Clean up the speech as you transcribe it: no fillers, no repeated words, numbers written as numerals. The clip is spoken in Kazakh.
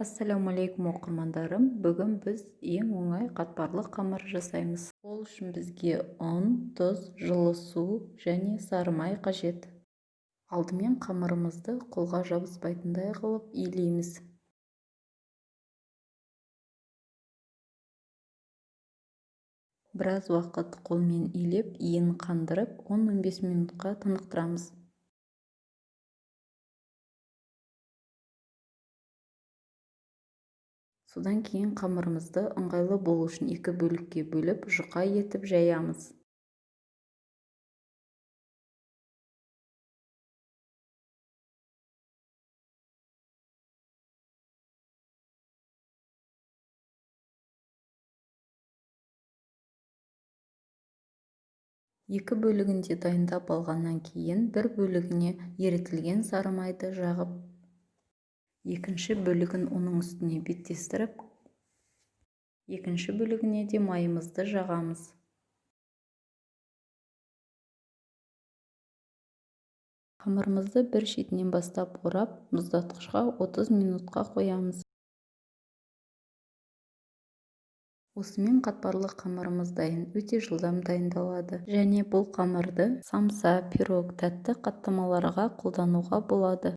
Ассалаумағалейкум оқырмандарым. Бүгін біз ең оңай қатпарлы қамыр жасаймыз. Ол үшін бізге ұн, тұз, жылы су және сары май қажет. Алдымен қамырымызды қолға жабыспайтындай қылып илейміз. Біраз уақыт қолмен илеп, иін қандырып, 10-15 минутқа тынықтырамыз. Содан кейін қамырымызды ыңғайлы болу үшін 2 бөлікке бөліп, жұқа етіп жаямыз. Екі бөлігінде дайындап алғаннан кейін бір бөлігіне ерітілген сары майды жағып, екінші бөлігін оның үстіне беттестіріп, екінші бөлігіне де майымызды жағамыз. Қамырымызды бір шетінен бастап орап, мұздатқышқа 30 минутқа қоямыз. Осымен қатпарлы қамырымыз дайын, өте жылдам дайындалады. Және бұл қамырды самса, пирог, тәтті қаттамаларға қолдануға болады.